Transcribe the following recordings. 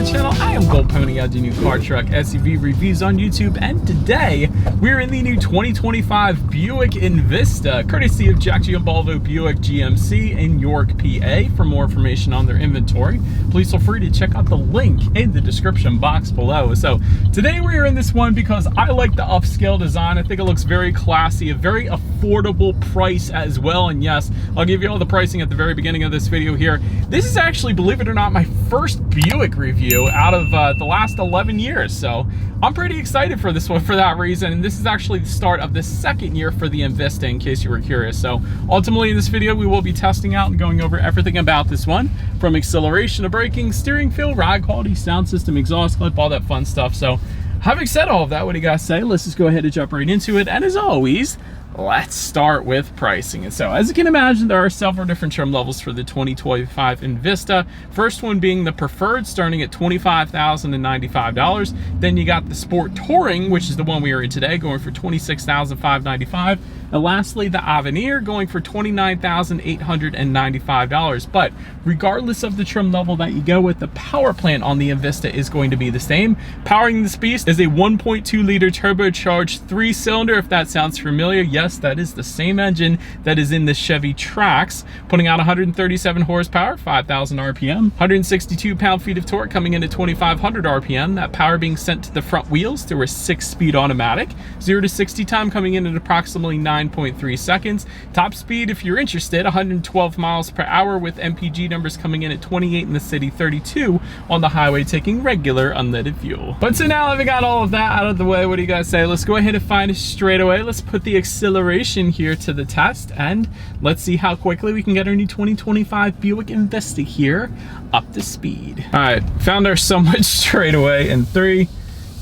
channel. I am Gold Pony. I do new car, truck, SUV reviews on YouTube, and today we're in the new 2025 Buick Envista, courtesy of Jack Giambalvo Buick GMC in York, PA. For more information on their inventory, please feel free to check out the link in the description box below. So today we're in this one because I like the upscale design. I think it looks very classy, a very affordable price as well. And yes, I'll give you all the pricing at the very beginning of this video here. This is actually, believe it or not, my first Buick review out of the last 11 years. So I'm pretty excited for this one for that reason. And this is actually the start of the second year for the Envista, in case you were curious. So ultimately in this video, we will be testing out and going over everything about this one, from acceleration to braking, steering feel, ride quality, sound system, exhaust clip, all that fun stuff. So having said all of that, what do you guys say? Let's just go ahead and jump right into it. And as always, let's start with pricing. And so as you can imagine, there are several different trim levels for the 2025 Envista. First one being the preferred, starting at $25,095. Then you got the Sport Touring, which is the one we are in today, going for $26,595. And lastly, the Avenir, going for $29,895. But regardless of the trim level that you go with, the power plant on the Envista is going to be the same. Powering this beast is a 1.2 liter turbocharged 3-cylinder, if that sounds familiar. Yes, that is the same engine that is in the Chevy Trax, putting out 137 horsepower, 5,000 RPM, 162 pound-feet of torque, coming in at 2,500 RPM. That power being sent to the front wheels through a 6-speed automatic. 0 to 60 time coming in at approximately 9.3 seconds. Top speed, if you're interested, 112 miles per hour, with MPG numbers coming in at 28 in the city, 32 on the highway, taking regular unleaded fuel. But so now that we got all of that out of the way, what do you guys say? Let's go ahead and find it straight away. Let's put the acceleration here to the test, and let's see how quickly we can get our new 2025 Buick Envista here up to speed. All right, found our so much straight away in 3,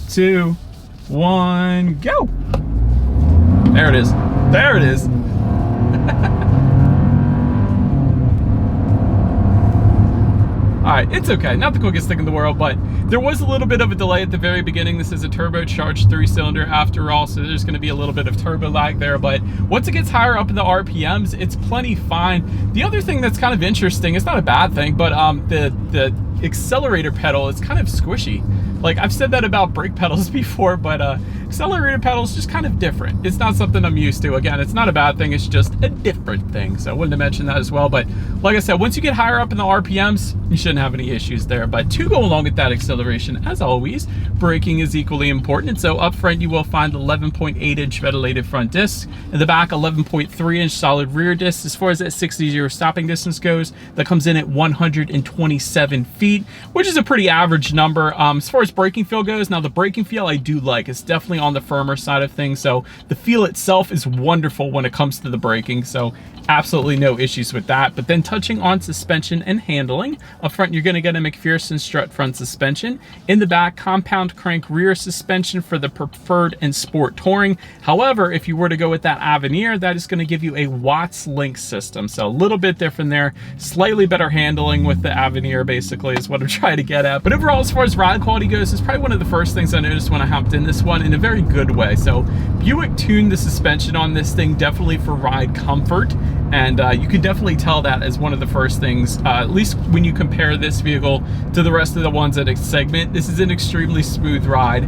2, 1, go. There it is. There it is. All right, it's okay, not the quickest thing in the world, but there was a little bit of a delay at the very beginning. This is a turbocharged 3-cylinder after all, so there's gonna be a little bit of turbo lag there, but once it gets higher up in the RPMs, it's plenty fine. The other thing that's kind of interesting, it's not a bad thing, but the accelerator pedal is kind of squishy. Like, I've said that about brake pedals before, but accelerator pedal is just kind of different. It's not something I'm used to. Again, it's not a bad thing, it's just a different thing. So I wanted to mention that as well. But like I said, once you get higher up in the RPMs, you shouldn't have any issues there. But to go along with that acceleration, as always, braking is equally important. So up front, you will find 11.8-inch ventilated front discs. In the back, 11.3-inch solid rear discs. As far as that 60-0 stopping distance goes, that comes in at 127 feet, which is a pretty average number. As far as braking feel goes, now the braking feel I do like. It's definitely on the firmer side of things, so the feel itself is wonderful when it comes to the braking, so absolutely no issues with that. But then touching on suspension and handling, up front you're going to get a McPherson strut front suspension. In the back, compound crank rear suspension for the preferred and Sport Touring. However, if you were to go with that Avenir, that is going to give you a Watts link system, so a little bit different there. Slightly better handling with the Avenir, basically, is what I'm trying to get at. But overall, as far as ride quality goes, it's probably one of the first things I noticed when I hopped in this one, in a very good way. So Buick tuned the suspension on this thing definitely for ride comfort, and you can definitely tell that as one of the first things, at least when you compare this vehicle to the rest of the ones at its segment. This is an extremely smooth ride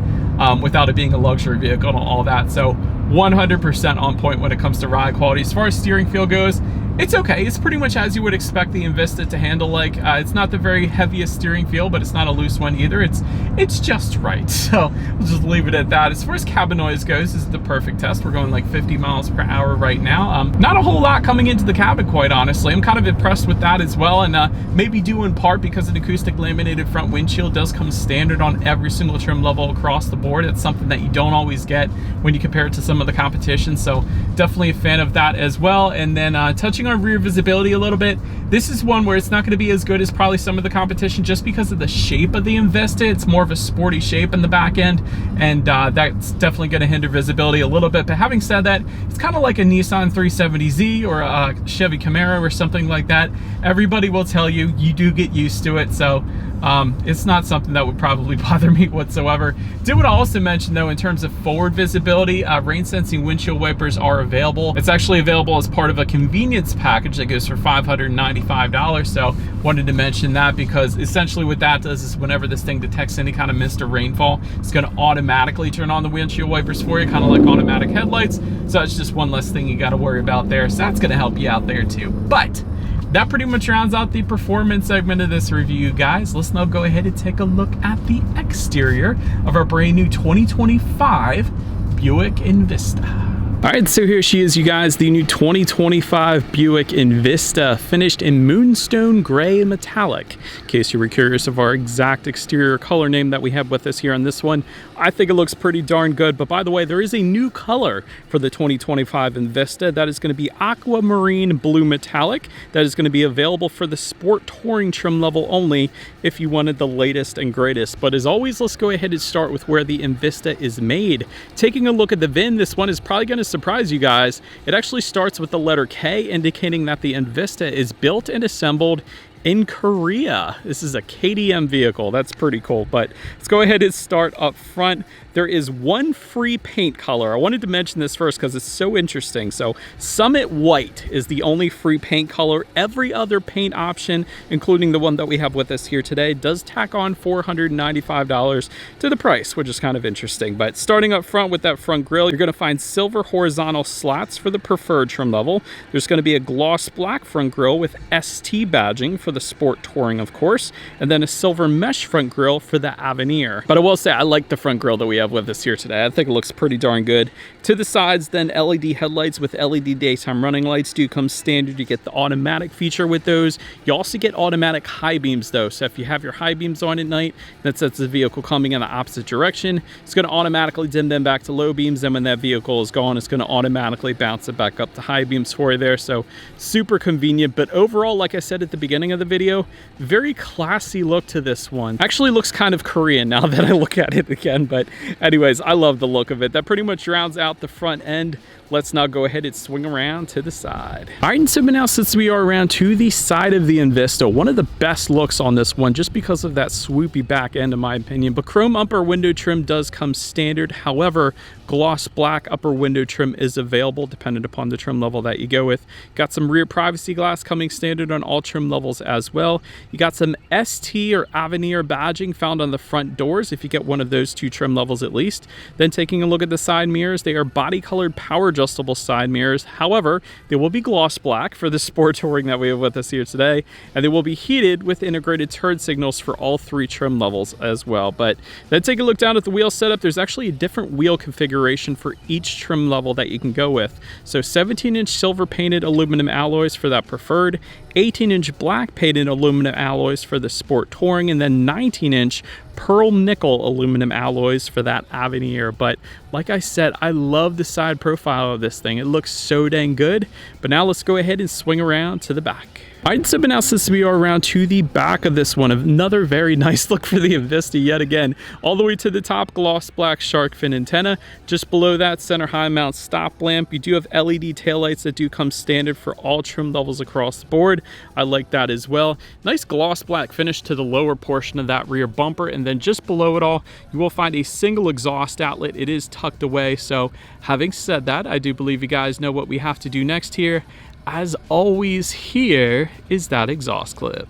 without it being a luxury vehicle and all that. So 100% on point when it comes to ride quality. As far as steering feel goes, it's okay. It's pretty much as you would expect the Envista to handle. Like, it's not the very heaviest steering feel, but it's not a loose one either. It's just right. So we'll just leave it at that. As far as cabin noise goes, this is the perfect test. We're going like 50 miles per hour right now. Not a whole lot coming into the cabin, quite honestly. I'm kind of impressed with that as well, and maybe due in part because an acoustic laminated front windshield does come standard on every single trim level across the board. It's something that you don't always get when you compare it to some of the competition, so definitely a fan of that as well. And then touching on rear visibility a little bit, this is one where it's not going to be as good as probably some of the competition just because of the shape of the Envista. It's more of a sporty shape in the back end, and that's definitely going to hinder visibility a little bit. But having said that, it's kind of like a Nissan 370Z or a Chevy Camaro or something like that. Everybody will tell you, you do get used to it. So It's not something that would probably bother me whatsoever. Did want to also mention though, in terms of forward visibility, rain sensing windshield wipers are available. It's actually available as part of a convenience package that goes for $595. So wanted to mention that because essentially what that does is whenever this thing detects any kind of mist or rainfall, it's going to automatically turn on the windshield wipers for you, kind of like automatic headlights. So it's just one less thing you got to worry about there. So that's going to help you out there too. But that pretty much rounds out the performance segment of this review, guys. Let's now go ahead and take a look at the exterior of our brand new 2025 Buick Envista. All right, so here she is, you guys, the new 2025 Buick Envista, finished in moonstone gray metallic. In case you were curious of our exact exterior color name that we have with us here on this one, I think it looks pretty darn good. But by the way, there is a new color for the 2025 Envista. That is going to be aquamarine blue metallic. That is going to be available for the sport touring trim level only if you wanted the latest and greatest. But as always, let's go ahead and start with where the Envista is made. Taking a look at the VIN, this one is probably going to surprise you guys. It actually starts with the letter K, indicating that the Envista is built and assembled in Korea. This is a KDM vehicle. That's pretty cool. But let's go ahead and start up front. There is one free paint color. I wanted to mention this first because it's so interesting. So Summit White is the only free paint color. Every other paint option, including the one that we have with us here today, does tack on $495 to the price, which is kind of interesting. But starting up front with that front grille, you're going to find silver horizontal slats for the preferred trim level. There's going to be a gloss black front grille with ST badging for the sport touring, of course, and then a silver mesh front grille for the Avenir. But I will say I like the front grille that we have with us here today. I think it looks pretty darn good. To the sides, then LED headlights with LED daytime running lights do come standard. You get the automatic feature with those. You also get automatic high beams though. So if you have your high beams on at night, that sets the vehicle coming in the opposite direction. It's going to automatically dim them back to low beams. And when that vehicle is gone, it's going to automatically bounce it back up to high beams for you there. So super convenient. But overall, like I said at the beginning of the video, very classy look to this one. Actually looks kind of Korean now that I look at it again. But anyways, I love the look of it. That pretty much rounds out the front end. Let's now go ahead and swing around to the side. All right, and so now since we are around to the side of the Envista, one of the best looks on this one just because of that swoopy back end in my opinion, but chrome upper window trim does come standard. However, gloss black upper window trim is available depending upon the trim level that you go with. Got some rear privacy glass coming standard on all trim levels as well. You got some ST or Avenir badging found on the front doors if you get one of those two trim levels at least. Then taking a look at the side mirrors, they are body colored power adjustable side mirrors. However, they will be gloss black for the sport touring that we have with us here today, and they will be heated with integrated turn signals for all three trim levels as well. But then take a look down at the wheel setup. There's actually a different wheel configuration for each trim level that you can go with. So 17-inch silver painted aluminum alloys for that preferred, 18-inch black painted aluminum alloys for the sport touring, and then 19-inch pearl nickel aluminum alloys for that Avenir. But like I said, I love the side profile of this thing. It looks so dang good. But now let's go ahead and swing around to the back. All right, so now since we are around to the back of this one, another very nice look for the Envista yet again. All the way to the top, gloss black shark fin antenna. Just below that, center high mount stop lamp. You do have LED taillights that do come standard for all trim levels across the board. I like that as well. Nice gloss black finish to the lower portion of that rear bumper, and then just below it all, you will find a single exhaust outlet. It is tucked away, so having said that, I do believe you guys know what we have to do next here. As always, here is that exhaust clip.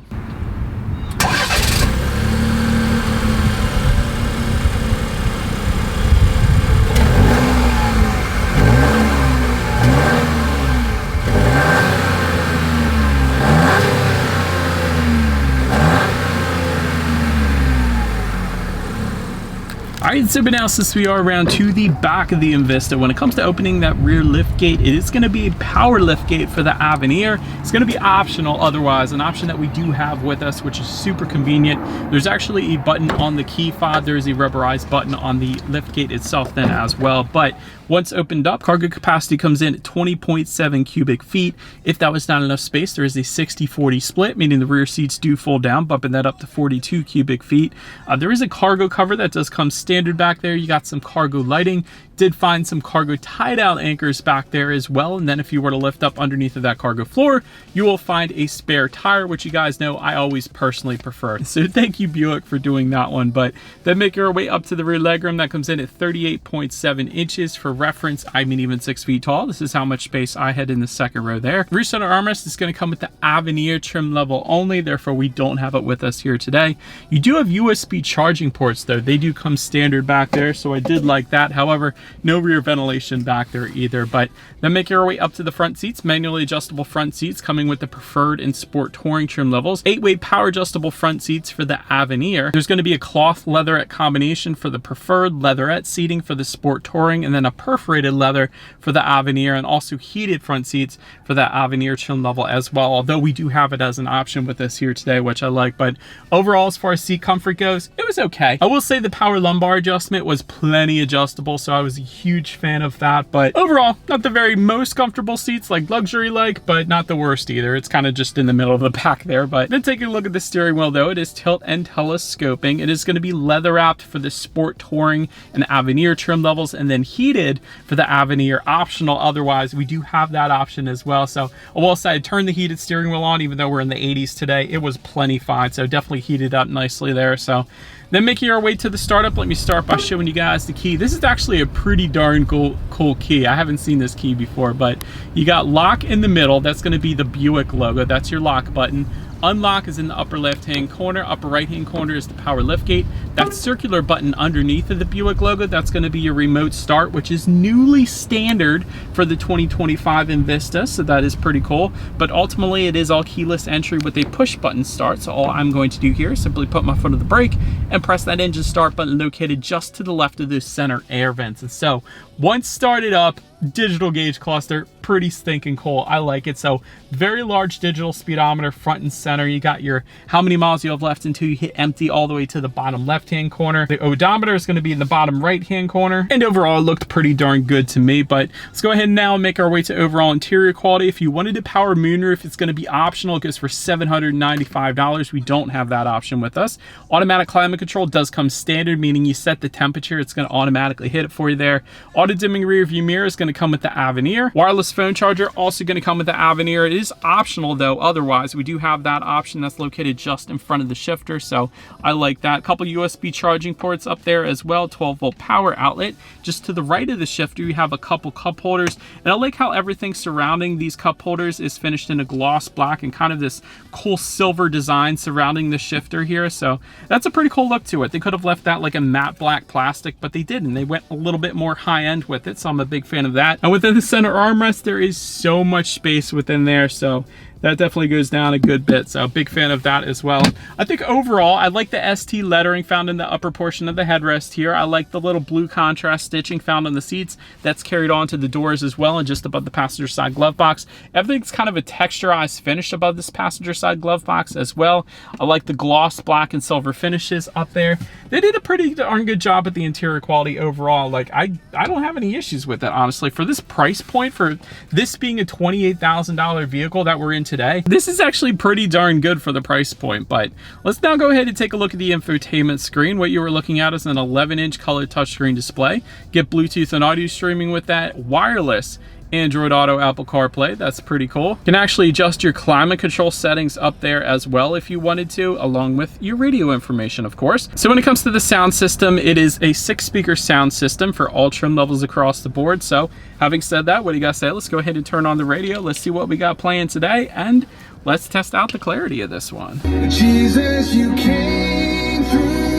All right, so now since we are around to the back of the Envista, when it comes to opening that rear lift gate, it is going to be a power lift gate for the Avenir. It's going to be optional otherwise, an option that we do have with us, which is super convenient. There's actually a button on the key fob. There is a rubberized button on the lift gate itself then as well. But once opened up, cargo capacity comes in at 20.7 cubic feet. If that was not enough space, there is a 60-40 split, meaning the rear seats do fold down, bumping that up to 42 cubic feet. There is a cargo cover that does come standard standard back there. You got some cargo lighting. Did find some cargo tie-down anchors back there as well. And then if you were to lift up underneath of that cargo floor, you will find a spare tire, which you guys know I always personally prefer. So thank you, Buick, for doing that one. But then making our way up to the rear legroom, that comes in at 38.7 inches. For reference, I'm even 6 feet tall. This is how much space I had in the second row there. Rear center armrest is going to come with the Avenir trim level only. Therefore, we don't have it with us here today. You do have USB charging ports, though. They do come standard back there, so I did like that. However, no rear ventilation back there either. But then making our way up to the front seats, manually adjustable front seats coming with the Preferred and Sport Touring trim levels. 8-way power adjustable front seats for the Avenir. There's going to be a cloth leatherette combination for the Preferred, leatherette seating for the Sport Touring, and then a perforated leather for the Avenir, and also heated front seats for that Avenir trim level as well. Although we do have it as an option with us here today, which I like. But overall, as far as seat comfort goes, it was okay. I will say the power lumbar adjustment was plenty adjustable, so I was a huge fan of that. But overall, not the very most comfortable seats, like luxury like, but not the worst either. It's kind of just in the middle of the back there. But then taking a look at the steering wheel, though, it is tilt and telescoping. It is going to be leather wrapped for the Sport Touring and Avenir trim levels, and then heated for the Avenir, optional otherwise. We do have that option as well. So I will say I turned the heated steering wheel on, even though we're in the 80s today. It was plenty fine, so definitely heated up nicely there. So then making our way to the startup, let me start by showing you guys the key. This is actually a pretty darn cool key. I haven't seen this key before, but you got lock in the middle. That's going to be the Buick logo. That's your lock button. Unlock is in the upper left-hand corner. Upper right-hand corner is the power liftgate. That circular button underneath of the Buick logo, that's going to be your remote start, which is newly standard for the 2025 Envista, so that is pretty cool. But ultimately, it is all keyless entry with a push-button start. So all I'm going to do here is simply put my foot on the brake and press that engine start button located just to the left of those center air vents. And so once started up, digital gauge cluster, pretty stinking cool. I like it. So very large digital speedometer front and center. You got your how many miles you have left until you hit empty all the way to the bottom left-hand corner. The odometer is going to be in the bottom right-hand corner. And overall, it looked pretty darn good to me. But let's go ahead and now make our way to overall interior quality. If you wanted to power moonroof, it's going to be optional. It goes for $795. We don't have that option with us. Automatic climate control does come standard, meaning you set the temperature, it's going to automatically hit it for you there. Auto dimming rear view mirror is going to come with the Avenir. Wireless phone charger also going to come with the Avenir. It is optional though. Otherwise, we do have that option that's located just in front of the shifter, so I like that. A couple USB charging ports up there as well. 12-volt power outlet. Just to the right of the shifter, you have a couple cup holders, and I like how everything surrounding these cup holders is finished in a gloss black and kind of this cool silver design surrounding the shifter here. So that's a pretty cool look to it. They could have left that like a matte black plastic, but they didn't. They went a little bit more high end with it, so I'm a big fan of that. And within the center armrest, there is so much space within there, so that definitely goes down a good bit, so big fan of that as well. I think overall, I like the ST lettering found in the upper portion of the headrest here. I like the little blue contrast stitching found on the seats. That's carried on to the doors as well, and just above the passenger side glove box. Everything's kind of a texturized finish above this passenger side glove box as well. I like the gloss black and silver finishes up there. They did a pretty darn good job at the interior quality overall. Like, I don't have any issues with it, honestly. For this price point, for this being a $28,000 vehicle that we're in today, this is actually pretty darn good for the price point. But let's now go ahead and take a look at the infotainment screen. What you were looking at is an 11-inch color touchscreen display. Get Bluetooth and audio streaming with that. Wireless Android Auto, Apple CarPlay, that's pretty cool. You can actually adjust your climate control settings up there as well if you wanted to, along with your radio information, of course. So when it comes to the sound system, it is a 6-speaker sound system for all trim levels across the board. So having said that, what do you guys say? Let's go ahead and turn on the radio. Let's see what we got playing today, and let's test out the clarity of this one. Jesus, you came through.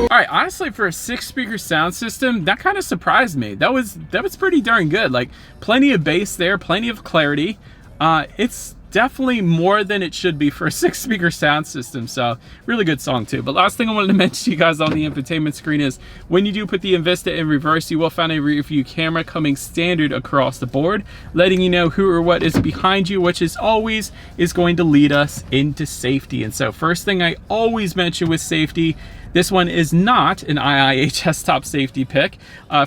All right, honestly, for a 6-speaker sound system, that kind of surprised me. That was pretty darn good. Like, plenty of bass there, plenty of clarity. It's definitely more than it should be for a 6-speaker sound system, so really good song too. But last thing I wanted to mention to you guys on the infotainment screen is when you do put the Envista in reverse, you will find a rear view camera coming standard across the board, letting you know who or what is behind you, which is always is going to lead us into safety. And so first thing I always mention with safety, This one is not an IIHS top safety pick.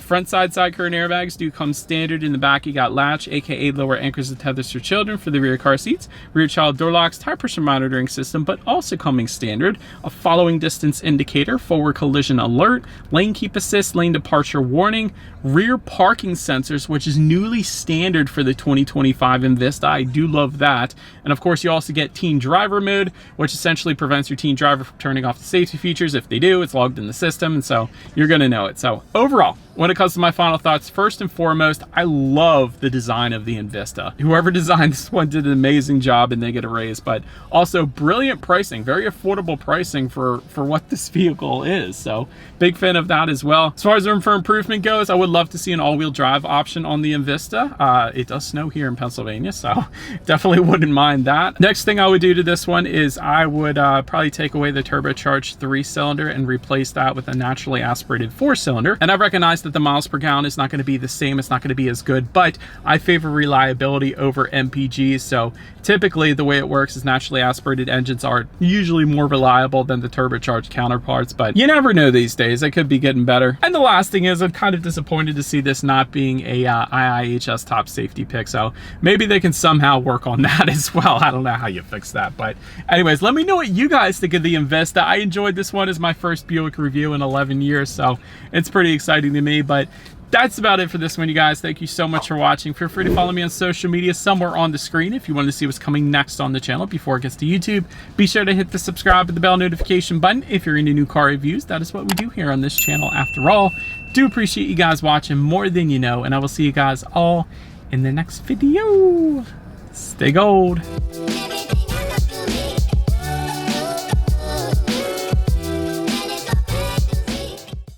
Front side curtain airbags do come standard. In the back, you got latch, aka lower anchors and tethers for children for the rear car seats, rear child door locks, tire pressure monitoring system, but also coming standard, a following distance indicator, forward collision alert, lane keep assist, lane departure warning, rear parking sensors, which is newly standard for the 2025 Envista. I do love that. And of course, you also get teen driver mode, which essentially prevents your teen driver from turning off the safety features. If they do, it's logged in the system, and so you're gonna know it. So overall, when it comes to my final thoughts, first and foremost, I love the design of the Envista. Whoever designed this one did an amazing job, and they get a raise. But also brilliant pricing, very affordable pricing for what this vehicle is. So big fan of that as well. As far as room for improvement goes, I would love to see an all-wheel drive option on the Envista. It does snow here in Pennsylvania, so definitely wouldn't mind that. Next thing I would do to this one is I would probably take away the turbocharged 3-cylinder and replace that with a naturally aspirated 4-cylinder. And I recognize that the miles per gallon is not going to be the same, it's not going to be as good, but I favor reliability over MPGs. So typically the way it works is naturally aspirated engines are usually more reliable than the turbocharged counterparts, but you never know these days. It could be getting better. And the last thing is I'm kind of disappointed to see this not being a IIHS top safety pick, so maybe they can somehow work on that as well. I don't know how you fix that, but anyways, let me know what you guys think of the Envista. I enjoyed this one as my first Buick review in 11 years, so it's pretty exciting to me. But that's about it for this one, you guys. Thank you so much for watching. Feel free to follow me on social media somewhere on the screen if you want to see what's coming next on the channel before it gets to YouTube. Be sure to hit the subscribe and the bell notification button if you're into new car reviews. That is what we do here on this channel after all. Do appreciate you guys watching more than you know, and I will see you guys all in the next video. Stay gold.